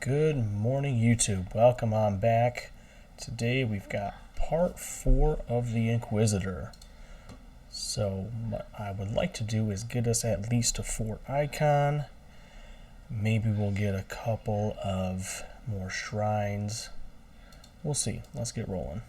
Good morning, YouTube. Welcome on back. Today we've got part 4 of the Inquisitor. So what I would like to do is get us at least a fort icon. Maybe we'll get a couple of more shrines. We'll see. Let's get rolling.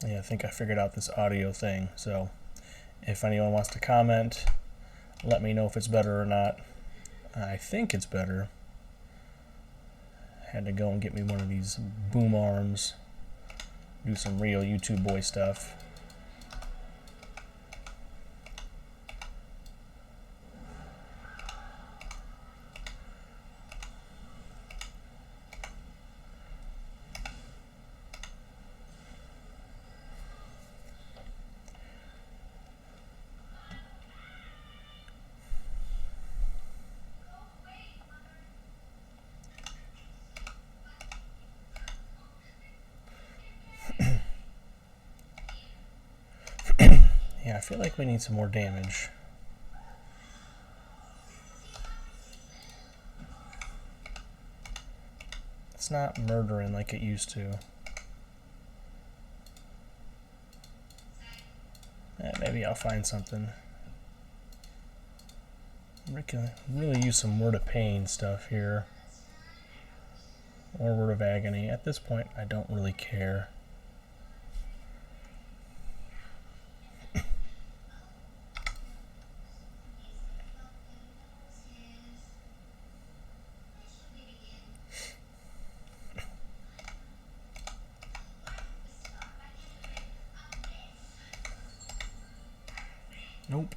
Yeah, I think I figured out this audio thing, so if anyone wants to comment, let me know if it's better or not. I think it's better. Had to go and get me one of these boom arms, do some real YouTube boy stuff. Yeah, I feel like we need some more damage. It's not murdering like it used to. Maybe I'll find something. We can really use some Word of Pain stuff here. Or Word of Agony. At this point, I don't really care. Nope.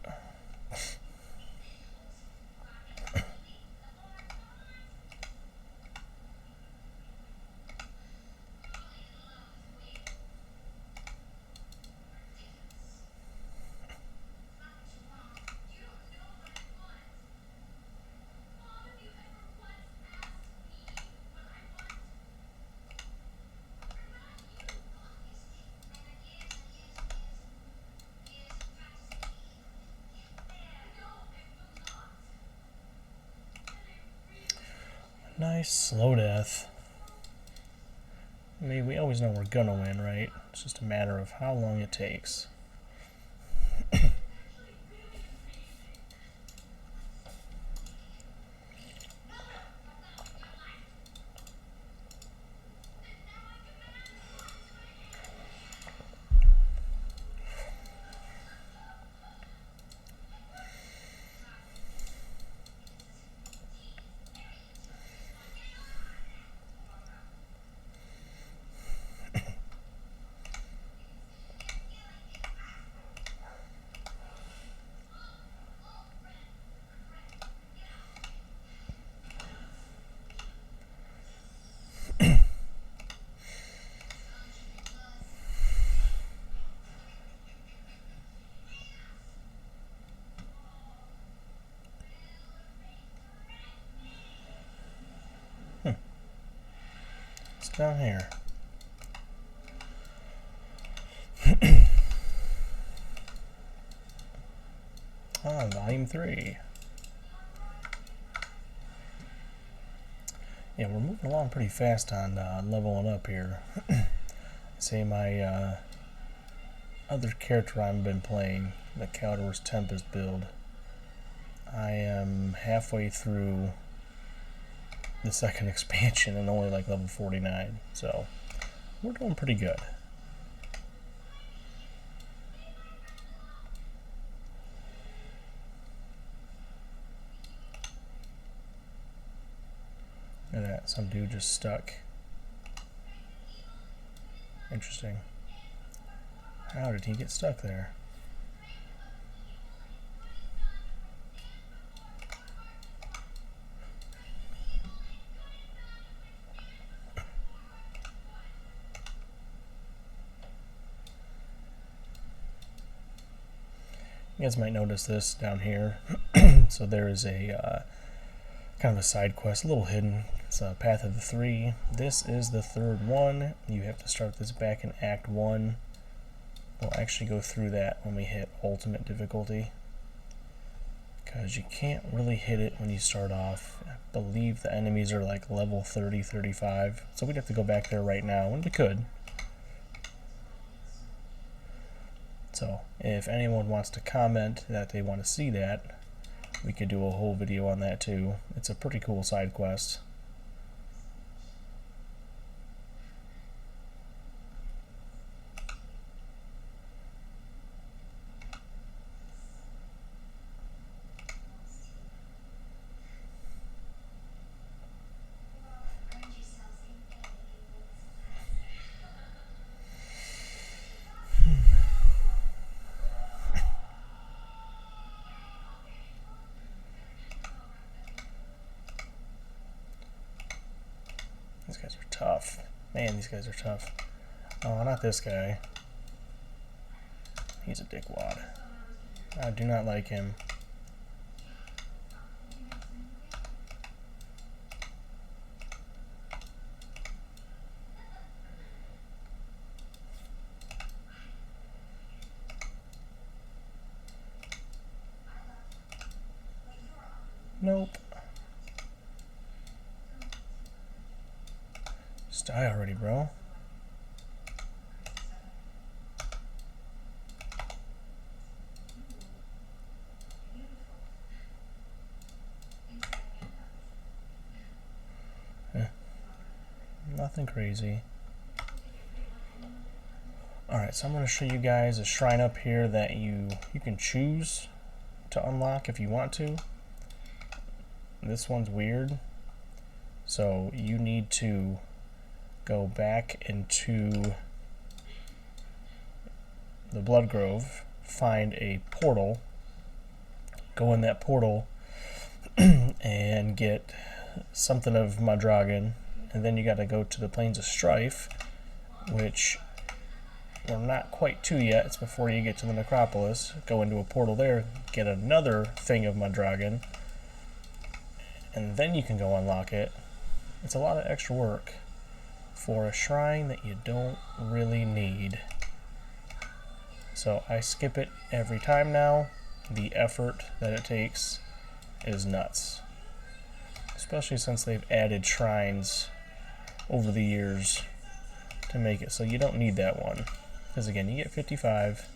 Nice slow death. I mean, we always know we're gonna win, right? It's just a matter of how long it takes. It's down here. Volume 3. Yeah, we're moving along pretty fast on leveling up here. Say my other character I've been playing, the Caldor's Tempest build. I am halfway through the second expansion and only like level 49, so we're doing pretty good. Look at that, some dude just stuck. Interesting. How did he get stuck there? You guys might notice this down here. So there is a kind of a side quest, a little hidden. It's a Path of the Three. This is the third one. You have to start this back in Act 1. We'll actually go through that when we hit Ultimate difficulty, because you can't really hit it when you start off. I believe the enemies are like level 30, 35, so we'd have to go back there right now, and we could. So if anyone wants to comment that they want to see that, we could do a whole video on that too. It's a pretty cool side quest. These guys are tough. Man, these guys are tough. Oh, not this guy. He's a dickwad. I do not like him. Nope. Just die already, bro. Nothing crazy. Alright, so I'm going to show you guys a shrine up here that you can choose to unlock if you want to. This one's weird. So you need to go back into the Blood Grove, find a portal, go in that portal and get something of Madragon, and then you got to go to the Plains of Strife, which we're not quite to yet. It's before you get to the Necropolis. Go into a portal there, get another thing of Madragon, and then you can go unlock it. It's a lot of extra work for a shrine that you don't really need. So I skip it every time now. The effort that it takes is nuts. Especially since they've added shrines over the years to make it so you don't need that one. Because again, you get 55,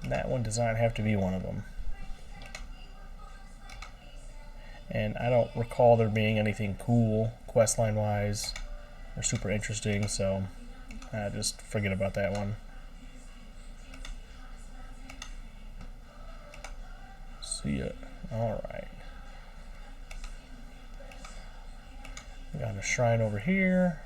and that one does not have to be one of them. And I don't recall there being anything cool questline wise or super interesting, so just forget about that one. See ya. Alright. Got a shrine over here.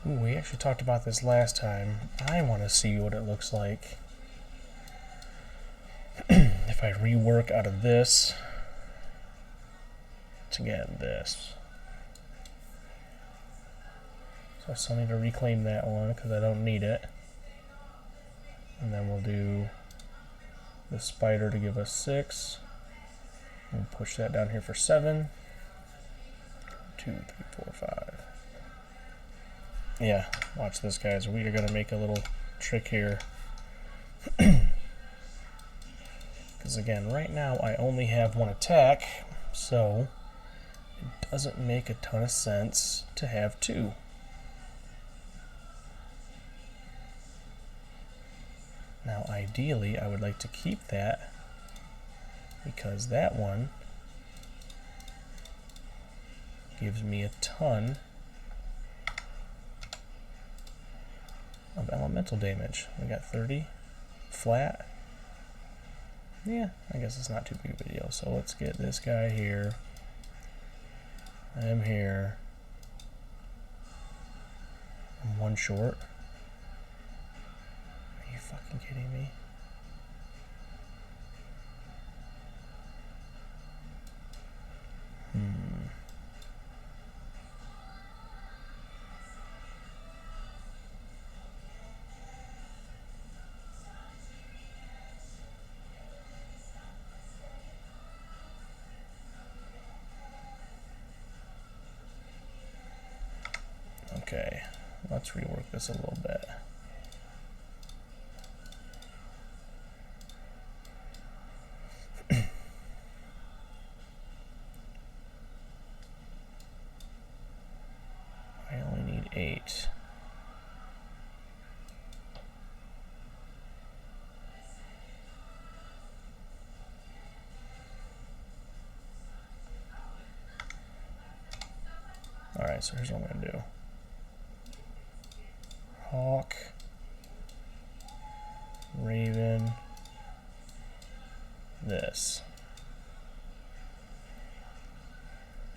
Ooh, we actually talked about this last time. I want to see what it looks like if I rework out of this to get this. So I still need to reclaim that one because I don't need it. And then we'll do the spider to give us 6. We'll push that down here for 7. 2, 3, 4, 5. Yeah, watch this, guys. We are going to make a little trick here. Because again, right now I only have 1 attack, so it doesn't make a ton of sense to have 2. Now ideally I would like to keep that, because that one gives me a ton of elemental damage. We got 30 flat. Yeah, I guess it's not too big of a deal. So let's get this guy here. I'm here. I'm 1 short. Are you fucking kidding me? Let's rework this a little bit. I only need 8. Alright, so here's what I'm going to do. Hawk, Raven, this.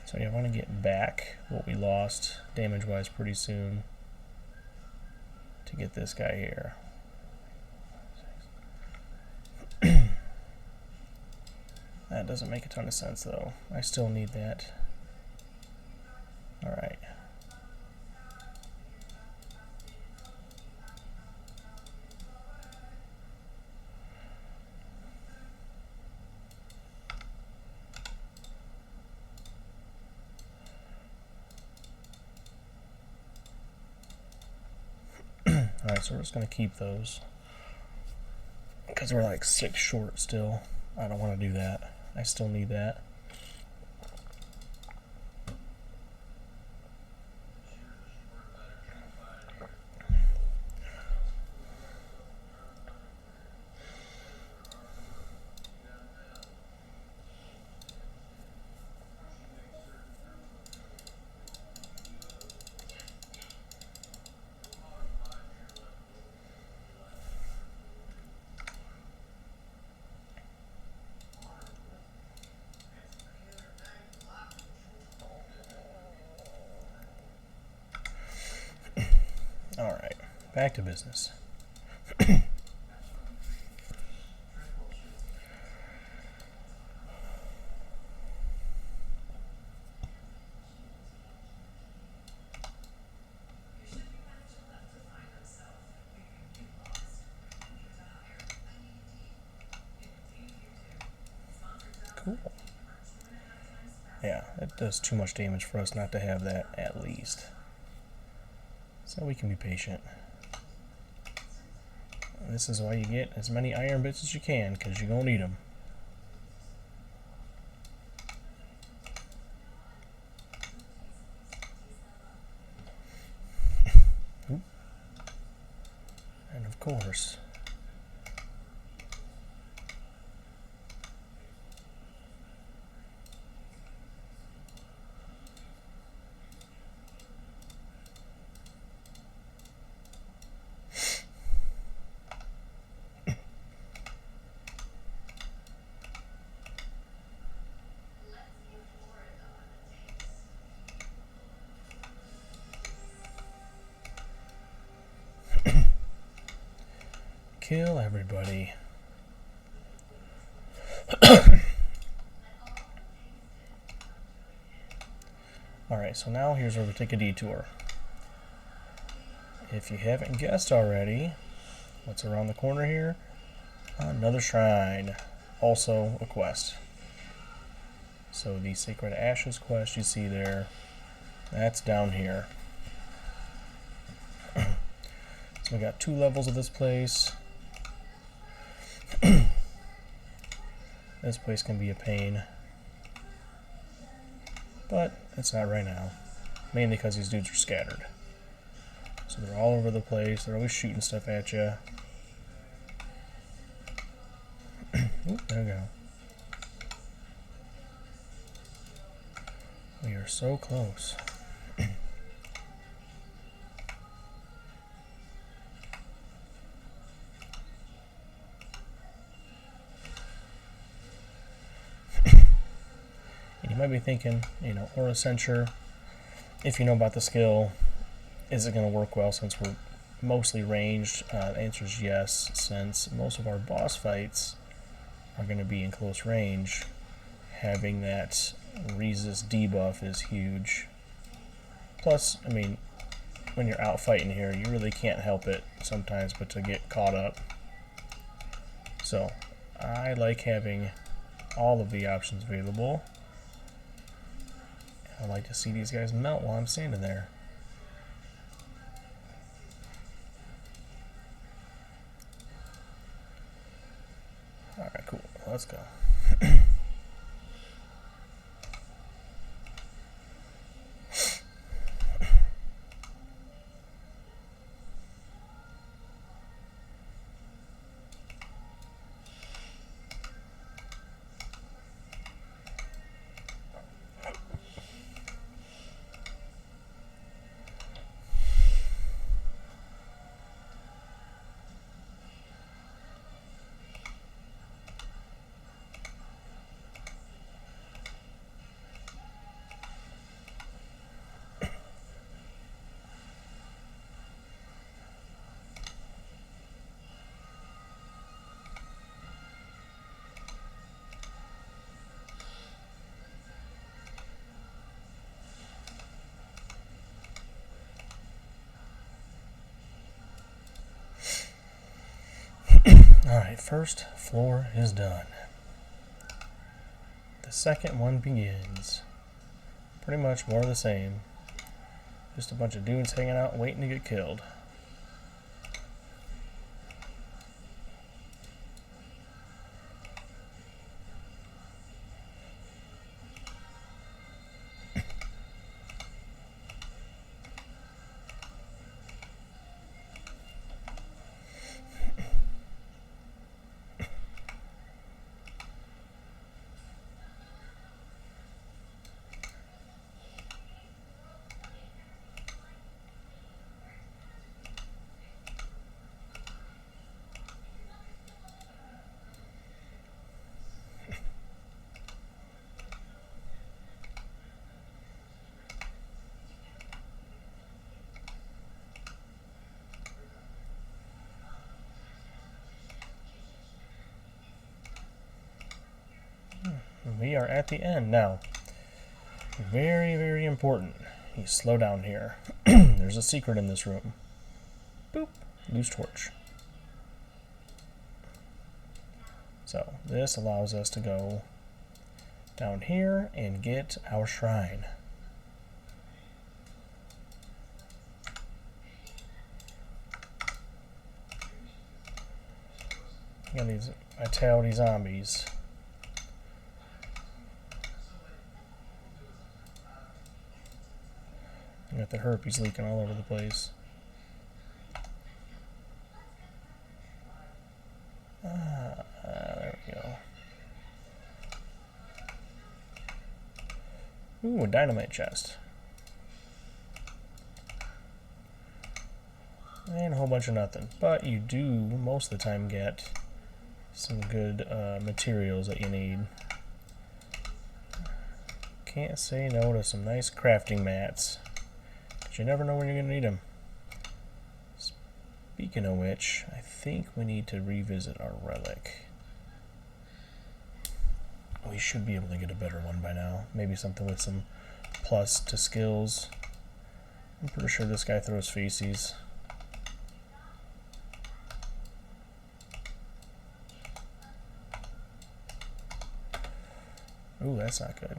So yeah, I want to get back what we lost damage-wise pretty soon to get this guy here. That doesn't make a ton of sense though. I still need that. Alright. Alright, so we're just going to keep those. Because we're like 6 short still. I don't want to do that. I still need that. Alright, back to business. Cool. Yeah, it does too much damage for us not to have that at least. So we can be patient. And this is why you get as many iron bits as you can, because you're going to need them. And of course, kill everybody. Alright, so now here's where we take a detour. If you haven't guessed already, what's around the corner here? Another shrine. Also a quest. So the Sacred Ashes quest you see there, that's down here. So we got 2 levels of this place. This place can be a pain, but it's not right now, mainly because these dudes are scattered. So they're all over the place, they're always shooting stuff at you. Ooh, there we go. We are so close. You might be thinking, you know, Aura Censure, if you know about the skill, is it going to work well since we're mostly ranged? The answer is yes, since most of our boss fights are going to be in close range. Having that resist debuff is huge. Plus, I mean, when you're out fighting here, you really can't help it sometimes but to get caught up. So, I like having all of the options available. I like to see these guys melt while I'm standing there. Alright, cool. Let's go. Alright, first floor is done. The second one begins. Pretty much more of the same. Just a bunch of dudes hanging out waiting to get killed. We are at the end now. Very, very important. You slow down here. There's a secret in this room. Boop. Loose torch. So this allows us to go down here and get our shrine. Got these vitality zombies. Got the herpes leaking all over the place. There we go. Ooh, a dynamite chest. And a whole bunch of nothing. But you do, most of the time, get some good materials that you need. Can't say no to some nice crafting mats. But you never know when you're going to need them. Speaking of which, I think we need to revisit our relic. We should be able to get a better one by now. Maybe something with some plus to skills. I'm pretty sure this guy throws feces. Ooh, that's not good.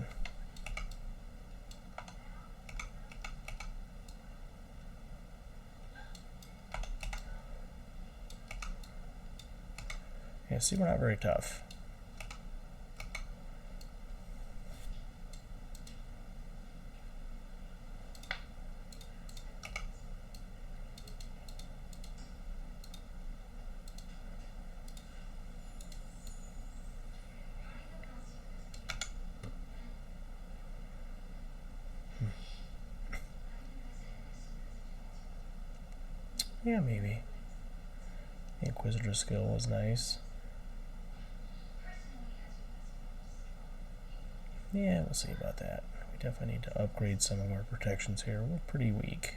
Yeah, see, we're not very tough. Yeah, maybe. The Inquisitor skill was nice. Yeah, we'll see about that. We definitely need to upgrade some of our protections here. We're pretty weak.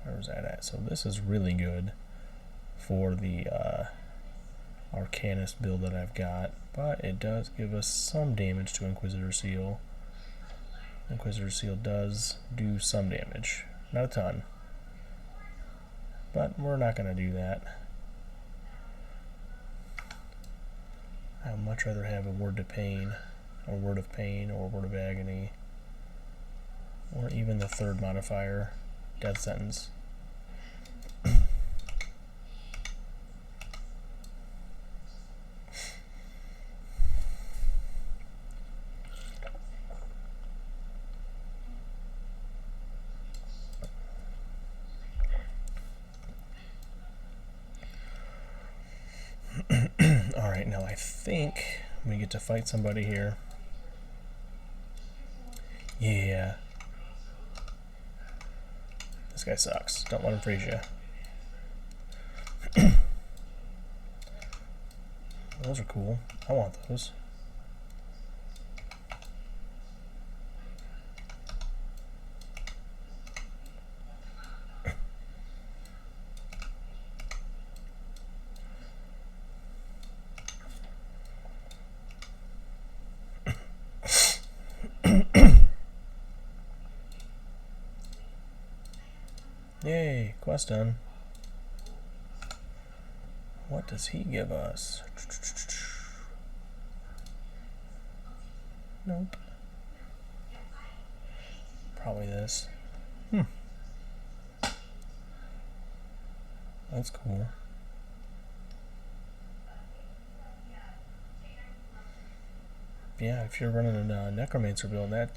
Where's that at? So this is really good for the Arcanist build that I've got, but it does give us some damage to Inquisitor Seal. Inquisitor Seal does do some damage. Not a ton. But we're not going to do that. I would much rather have a word to pain, or word of pain, or word of agony, or even the third modifier, death sentence. think we get to fight somebody here. Yeah. This guy sucks. Don't let him freeze you. Those are cool. I want those. Yay, quest done. What does he give us? Nope. Probably this. That's cool. Yeah, if you're running a Necromancer build, that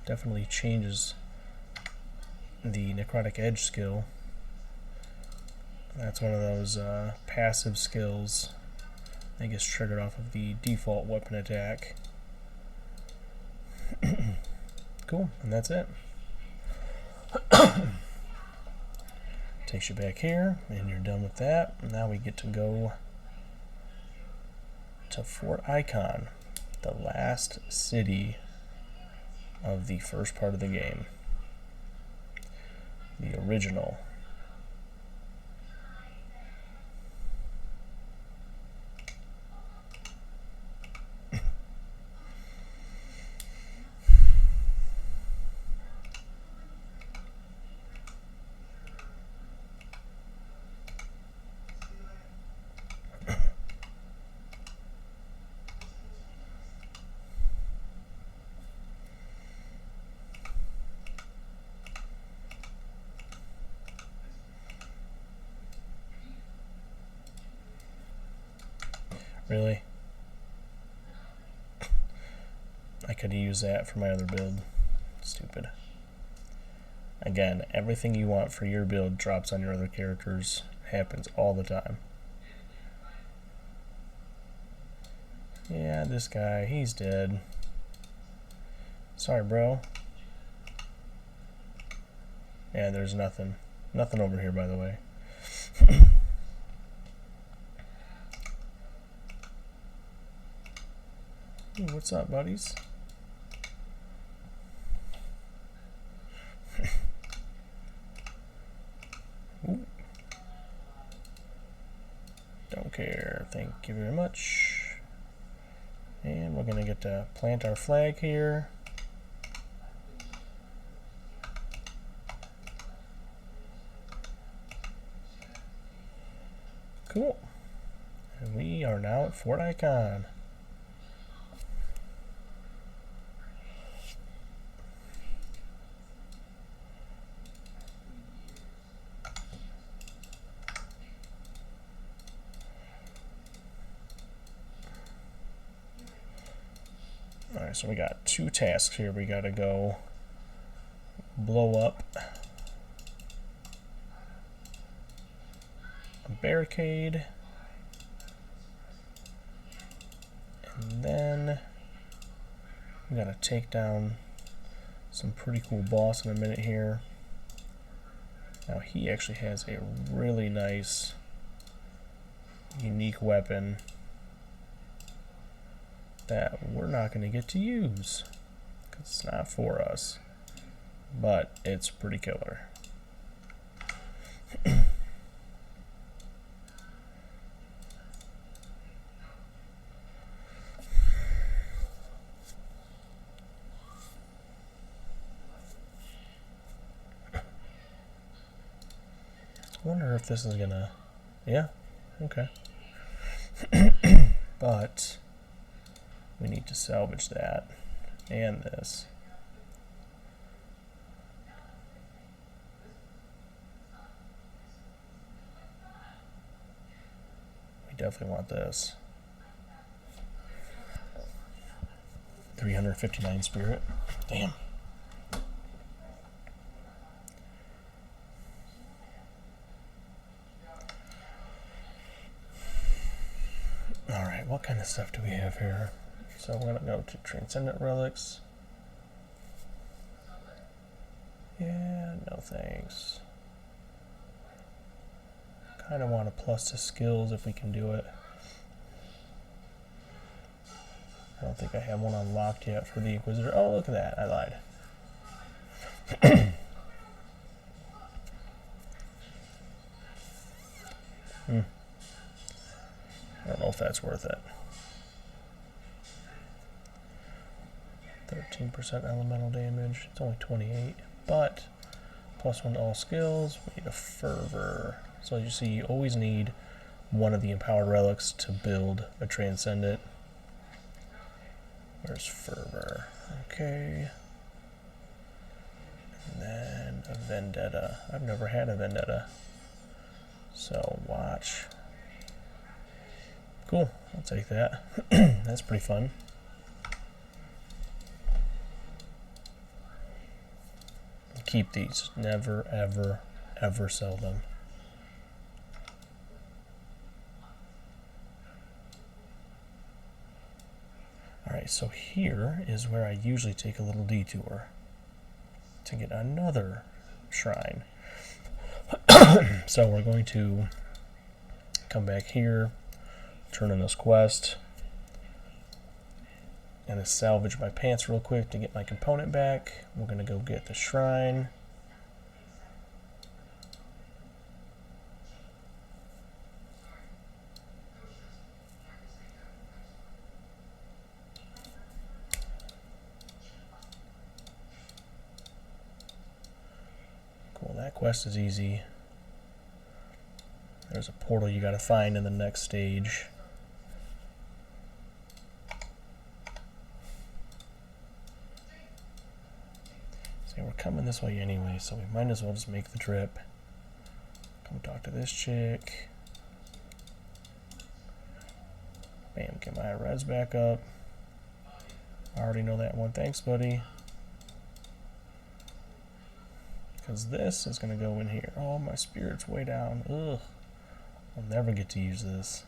definitely changes the Necrotic Edge skill. That's one of those passive skills that gets triggered off of the default weapon attack. Cool, and that's it. Takes you back here, and you're done with that. Now we get to go to Fort Icon, the last city of the first part of the game. The original. Really? I could use that for my other build. Stupid. Again, everything you want for your build drops on your other characters. Happens all the time. Yeah, this guy, he's dead. Sorry, bro. Yeah, there's nothing. Nothing over here, by the way. Ooh, what's up, buddies? Ooh. Don't care. Thank you very much. And we're gonna get to plant our flag here. Cool. And we are now at Fort Icon. Alright, so we got two tasks here. We gotta go blow up a barricade, and then we gotta take down some pretty cool boss in a minute here. Now he actually has a really nice unique weapon that we're not going to get to use because it's not for us, but it's pretty killer. I wonder if this is gonna, yeah, okay. But we need to salvage that and this. We definitely want this. 359 spirit. Damn. what kind of stuff do we have here? So we're gonna go to Transcendent Relics. Yeah, no thanks. Kind of want to plus to skills if we can do it. I don't think I have one unlocked yet for the Inquisitor. Oh, look at that. I lied. I don't know if that's worth it. 13% elemental damage. It's only 28, but +1 to all skills. We need a fervor. So you see, you always need one of the empowered relics to build a transcendent. Where's fervor? Okay. And then a vendetta. I've never had a vendetta. So watch. Cool. I'll take that. That's pretty fun. Keep these. Never, ever, ever sell them. Alright, so here is where I usually take a little detour to get another shrine. So we're going to come back here, turn in this quest, and salvage my pants real quick to get my component back. We're going to go get the shrine. Cool, that quest is easy. There's a portal you got to find in the next stage. See, we're coming this way anyway, so we might as well just make the trip. Come talk to this chick. Bam, get my res back up. I already know that one. Thanks, buddy. Because this is going to go in here. Oh, my spirit's way down. Ugh. I'll never get to use this.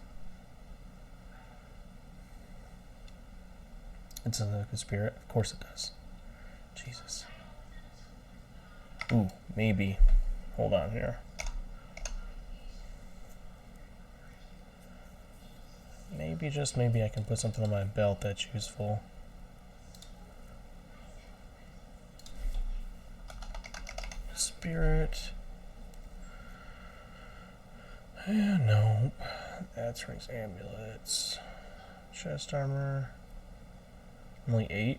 It's a good spirit. Of course it does. Jesus. Ooh, maybe. Hold on here. Maybe, just maybe, I can put something on my belt that's useful. Spirit. Nope. That's rings, amulets. Chest armor. Only 8.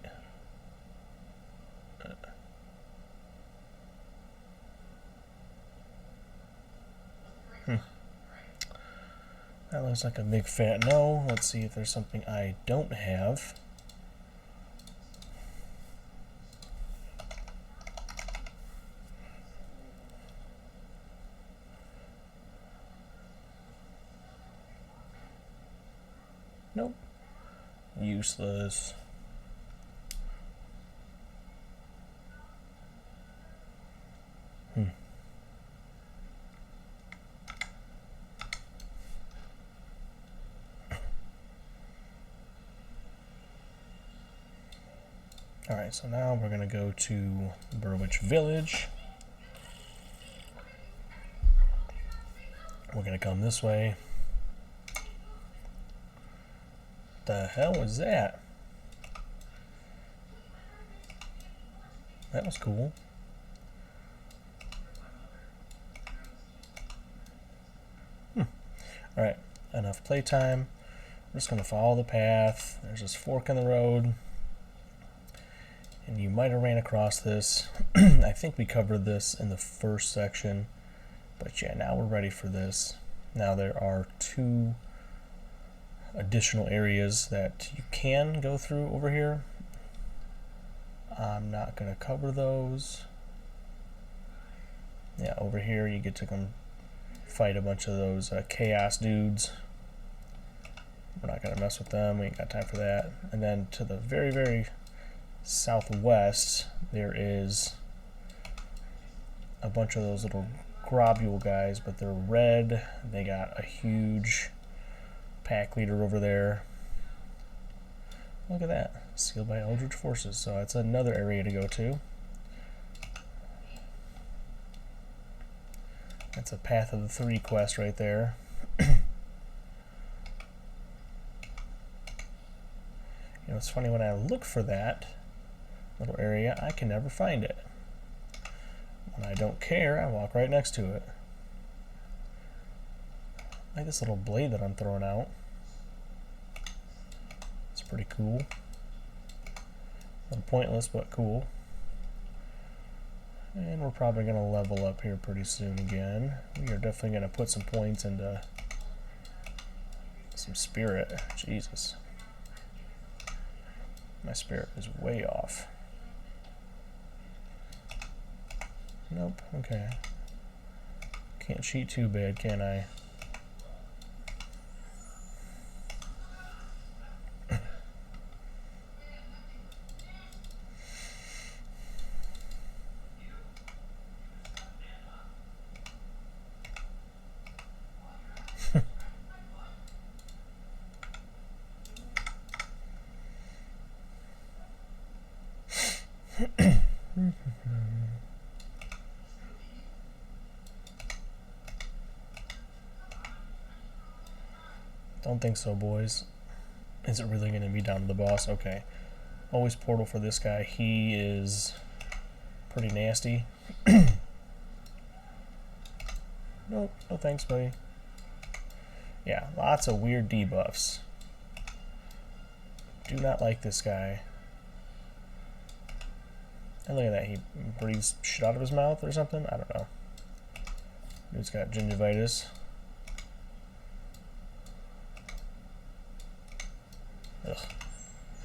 That looks like a big fat no. Let's see if there's something I don't have. Nope. Useless. Alright, so now we're going to go to Burwich Village. We're going to come this way. The hell was that? That was cool. Alright, enough playtime. I'm just going to follow the path. There's this fork in the road. And you might have ran across this. I think we covered this in the first section. But yeah, now we're ready for this. Now there are 2 additional areas that you can go through over here. I'm not going to cover those. Yeah, over here you get to come fight a bunch of those chaos dudes. We're not going to mess with them. We ain't got time for that. And then to the very, very southwest, there is a bunch of those little globule guys, but they're red. They got a huge pack leader over there. Look at that. Sealed by Eldritch Forces. So that's another area to go to. That's a Path of the Three quest right there. You know, it's funny, when I look for that little area, I can never find it. When I don't care, I walk right next to it. I like this little blade that I'm throwing out. It's pretty cool. A little pointless, but cool. And we're probably going to level up here pretty soon again. We are definitely going to put some points into some spirit. Jesus. My spirit is way off. Nope, okay. Can't cheat too bad, can I? Don't think so, boys. Is it really going to be down to the boss? Okay. Always portal for this guy. He is pretty nasty. Nope, no thanks, buddy. Yeah, lots of weird debuffs. Do not like this guy. And look at that, he breathes shit out of his mouth or something? I don't know. Dude's got gingivitis. Ugh,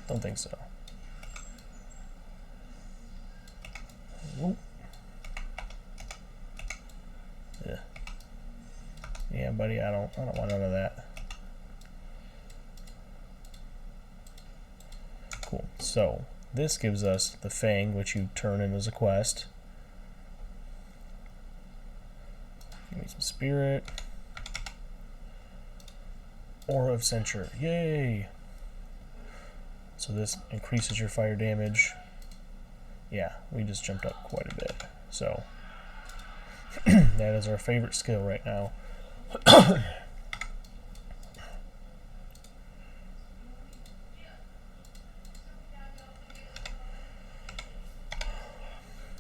don't think so. Whoop. Yeah. Yeah, buddy, I don't want none of that. Cool. So this gives us the Fang, which you turn in as a quest. Give me some spirit. Aura of Censure. Yay! So this increases your fire damage. Yeah, we just jumped up quite a bit. So that is our favorite skill right now.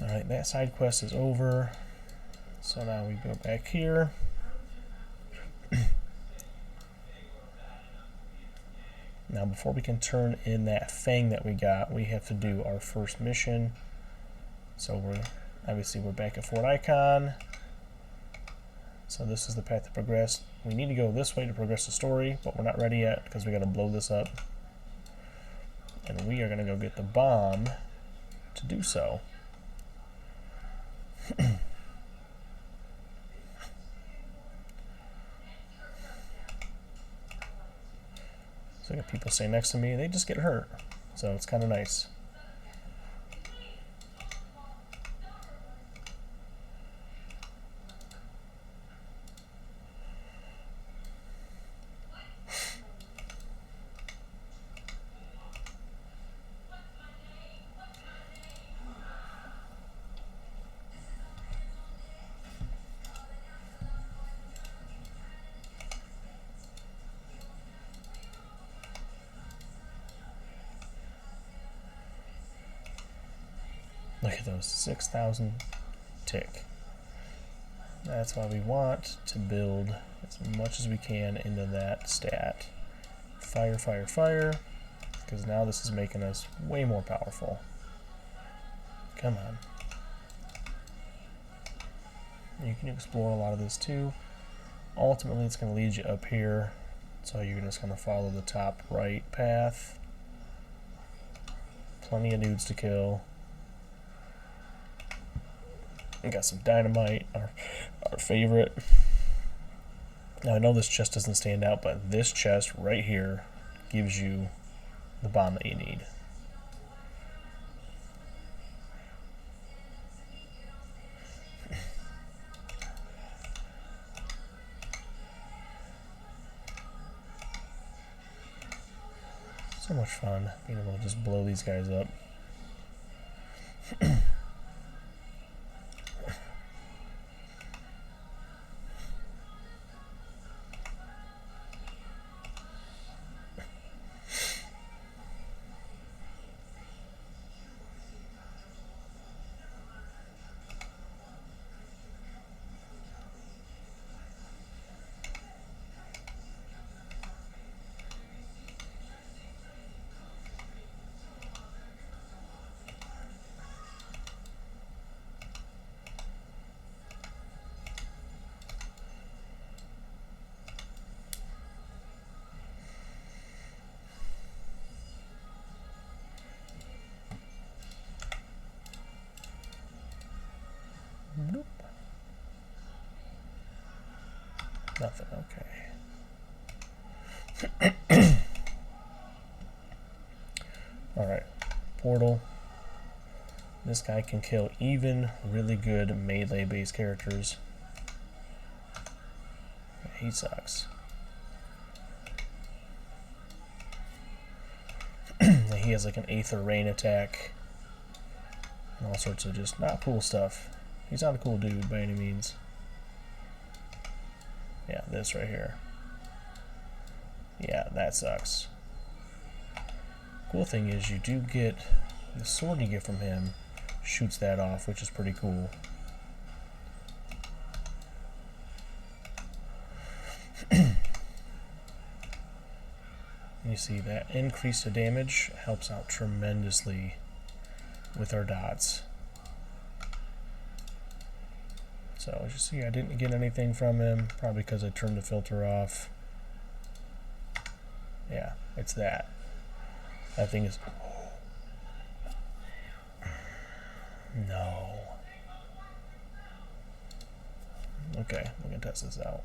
Alright, that side quest is over. So now we go back here. Now before we can turn in that Fang that we got, we have to do our first mission. So we're back at Fort Icon. So this is the path to progress. We need to go this way to progress the story, but we're not ready yet because we got to blow this up. And we are going to go get the bomb to do so. So I got people staying next to me, they just get hurt. So it's kind of nice. Look at those, 6,000 tick. That's why we want to build as much as we can into that stat. Fire, fire, fire, because now this is making us way more powerful. Come on. You can explore a lot of this too. Ultimately, it's going to lead you up here, so you're just going to follow the top right path. Plenty of dudes to kill. We got some dynamite, our favorite. Now I know this chest doesn't stand out, but this chest right here gives you the bomb that you need. So So much fun being able to just blow these guys up. Nope. Nothing, okay. Alright, portal. This guy can kill even really good melee-based characters. He sucks. He has like an Aether Rain attack. And all sorts of just not cool stuff. He's not a cool dude by any means. Yeah, this right here. Yeah, that sucks. Cool thing is you do get the sword you get from him shoots that off, which is pretty cool. You see that increase to damage helps out tremendously with our dots. So as you see, I didn't get anything from him, probably because I turned the filter off. Yeah, it's that. That thing is... No. Okay, we're gonna test this out.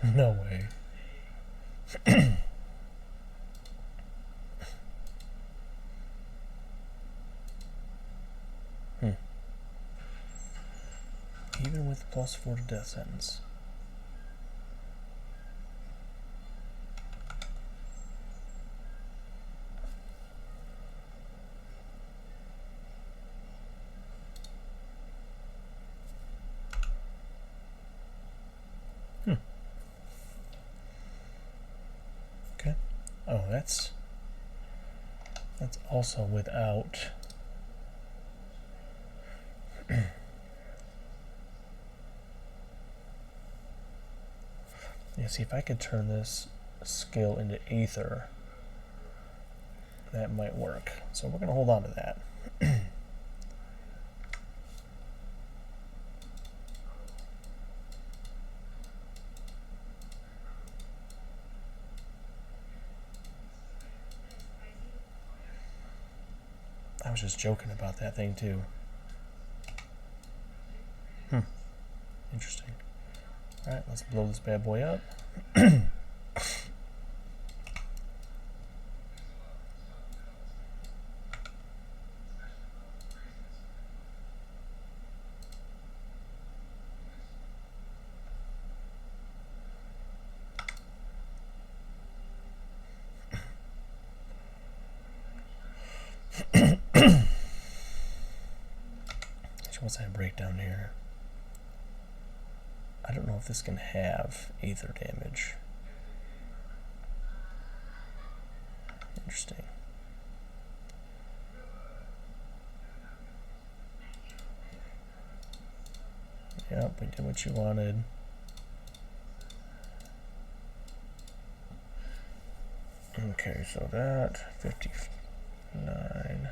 No way. Even with +4 to death sentence. Okay. Oh, that's also without. Yeah, see if I could turn this skill into Aether, that might work. So we're gonna hold on to that. I was just joking about that thing too. Interesting. Alright, let's blow this bad boy up. What's that breakdown here? I don't know if this can have Aether damage. Interesting. Yep, we did what you wanted. Okay, so that 59.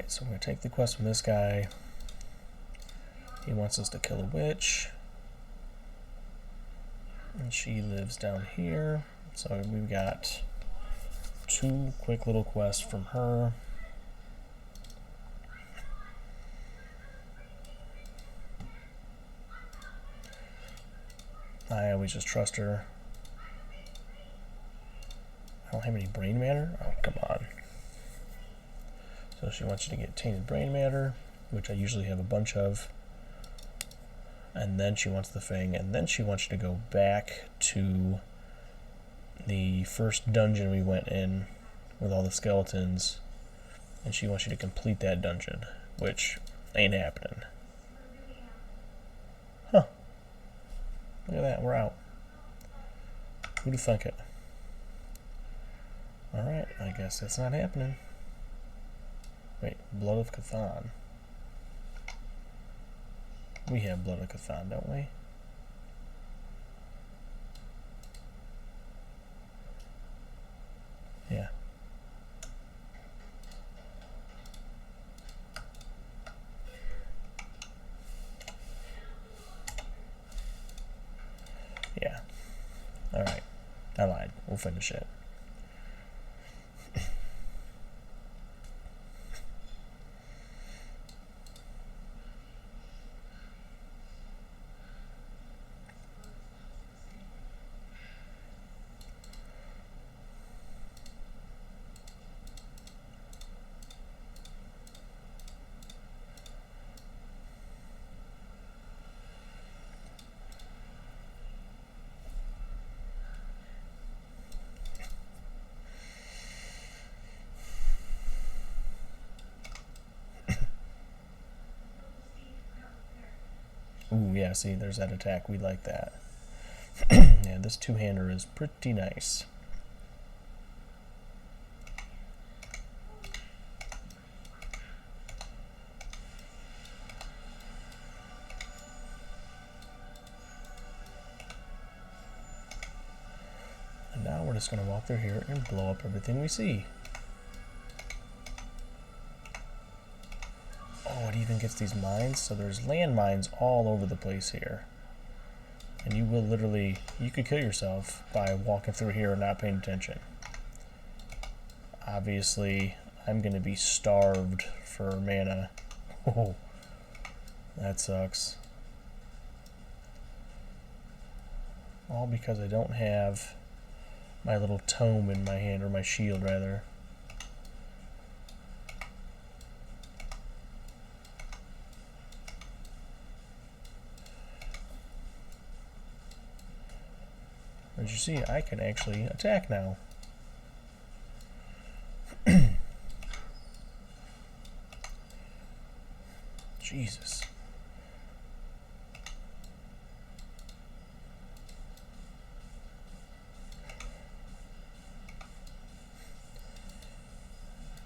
Alright, so we're going to take the quest from this guy. He wants us to kill a witch. And she lives down here. So we've got 2 quick little quests from her. I always just trust her. I don't have any brain matter? Oh, come on. So she wants you to get tainted brain matter, which I usually have a bunch of. And then she wants the thing, and then she wants you to go back to the first dungeon we went in with all the skeletons, and she wants you to complete that dungeon, which ain't happening. Huh. Look at that, we're out. Who'd have thunk it? Alright, I guess that's not happening. Wait, Blood of Cthon. We have Blood of Cthon, don't we? Yeah. Yeah. Alright. I lied. We'll finish it. Ooh, yeah, see, there's that attack. We like that. Yeah, this two-hander is pretty nice. And now we're just going to walk through here and blow up everything we see. Oh, it even gets these mines. So there's landmines all over the place here. And you will literally, you could kill yourself by walking through here and not paying attention. Obviously, I'm going to be starved for mana. Oh, that sucks. All because I don't have my little tome in my hand, or my shield rather. As you see, I can actually attack now. Jesus.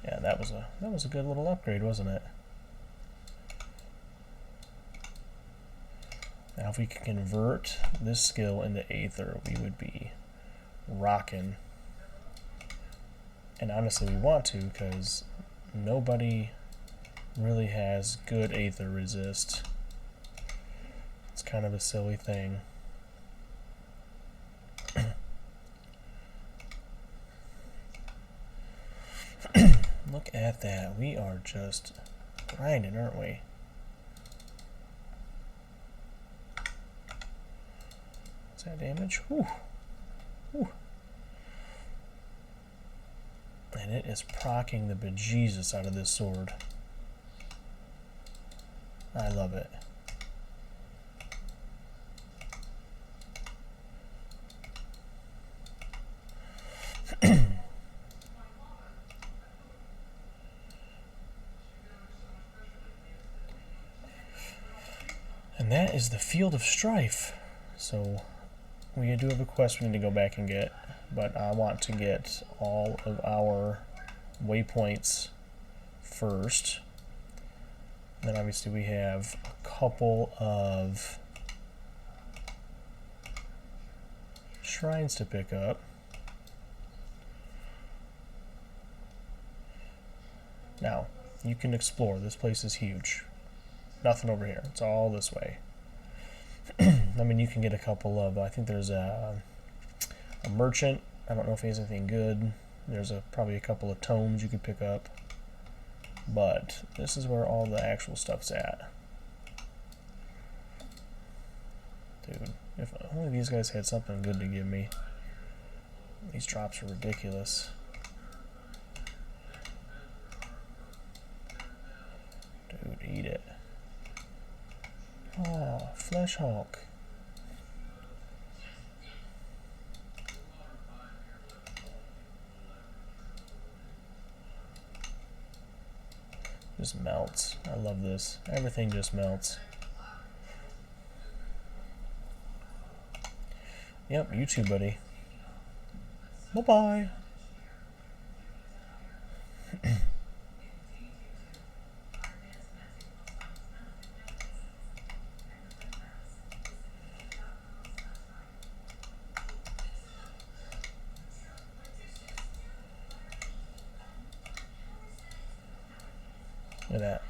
Yeah, that was a good little upgrade, wasn't it? Now if we could convert this skill into Aether, we would be rocking. And honestly, we want to, because nobody really has good Aether resist. It's kind of a silly thing. Look at that. We are just grinding, aren't we? What's that damage? Whew. Whew. And it is procking the bejesus out of this sword. I love it. And that is the Field of Strife. So we do have a quest we need to go back and get, but I want to get all of our waypoints first. Then obviously we have a couple of shrines to pick up. Now, You can explore. This place is huge. Nothing over here. It's all this way. I mean, you can get a couple of... I think there's a merchant. I don't know if he has anything good. There's probably a couple of tomes you could pick up. But this is where all the actual stuff's at. Dude, if only these guys had something good to give me. These drops are ridiculous. Dude, eat it. Oh, Flesh Hulk. Just melts. I love this. Everything just melts. Yep, you too, buddy. Bye-bye. Look at that.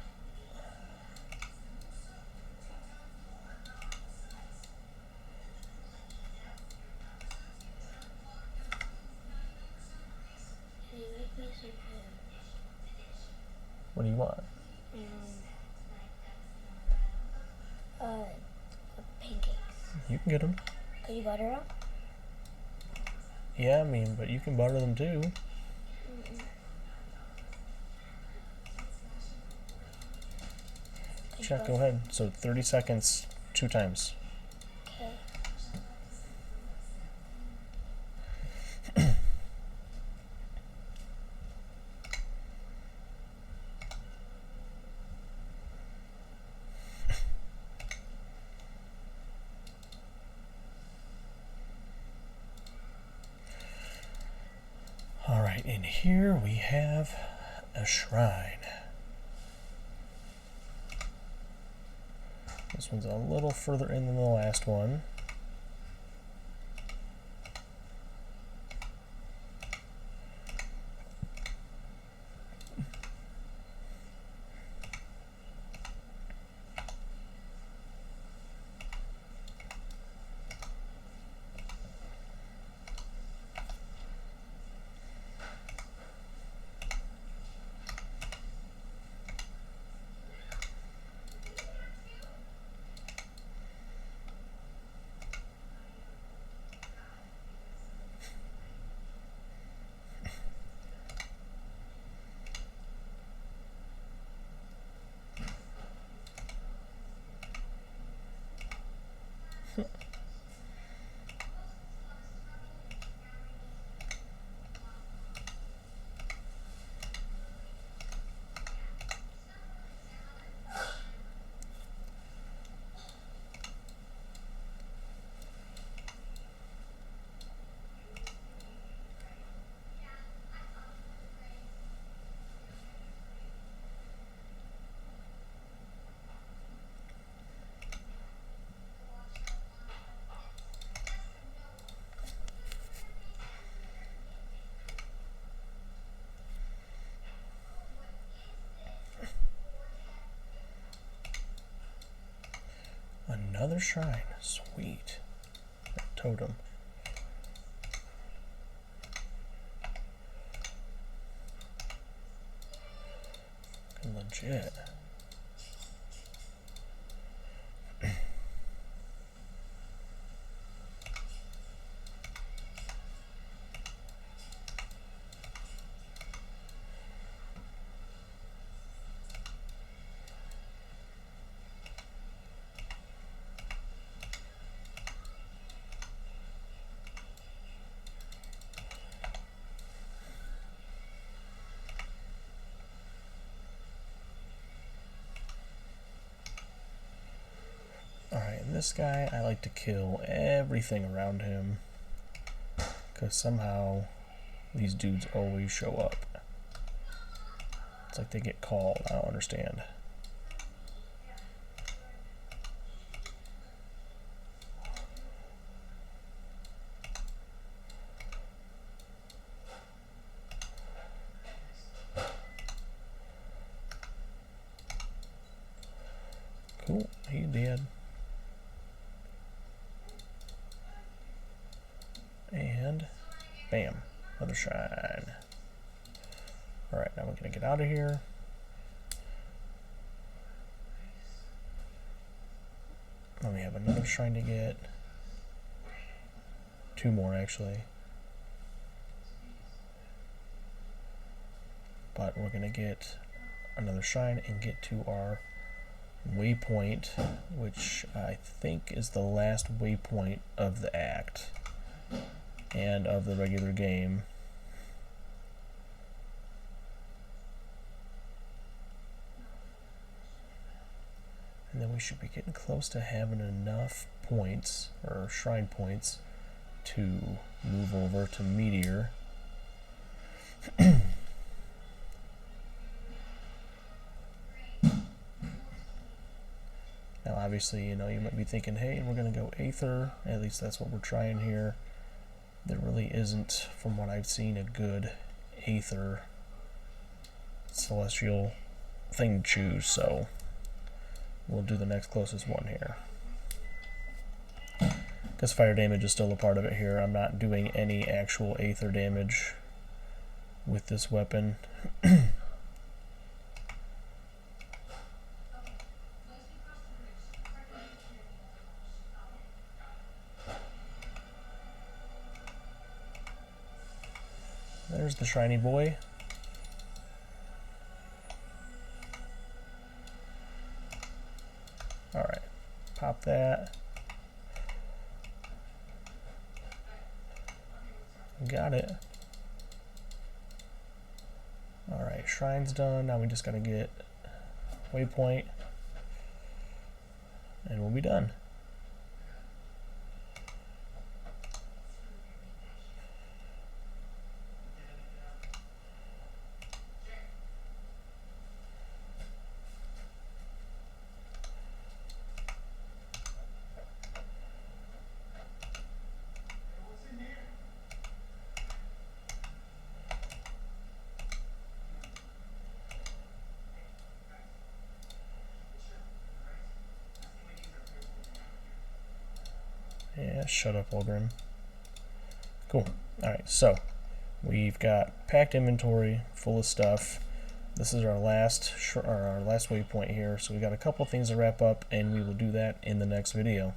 What do you want? Pancakes. You can get them. Could you butter them? Yeah, I mean, but you can butter them too. Check, go ahead. So 30 seconds, 2 times. Okay. Alright, in here we have a shrine. This one's a little further in than the last one. Another shrine. Sweet. Totem. Legit. Alright, and this guy, I like to kill everything around him. Because somehow these dudes always show up. It's like they get called. I don't understand. Cool, he did. And bam, another shrine. Alright, now we're gonna get out of here. Then we have another shrine to get. 2 more actually. But we're gonna get another shrine and get to our waypoint, which I think is the last waypoint of the act and of the regular game. And then we should be getting close to having enough points, or shrine points, to move over to Meteor. Now obviously, you know, you might be thinking, hey, we're going to go Aether, at least that's what we're trying here. There really isn't, from what I've seen, a good Aether celestial thing to choose, so we'll do the next closest one here. Because fire damage is still a part of it here. I'm not doing any actual Aether damage with this weapon. There's the shiny boy. Alright, pop that. Got it. Alright, shrine's done. Now we just gotta get waypoint and we'll be done. Yeah, shut up, Olgrim. Cool. Alright, so we've got packed inventory full of stuff. This is our last waypoint here, so we got a couple things to wrap up, and we will do that in the next video.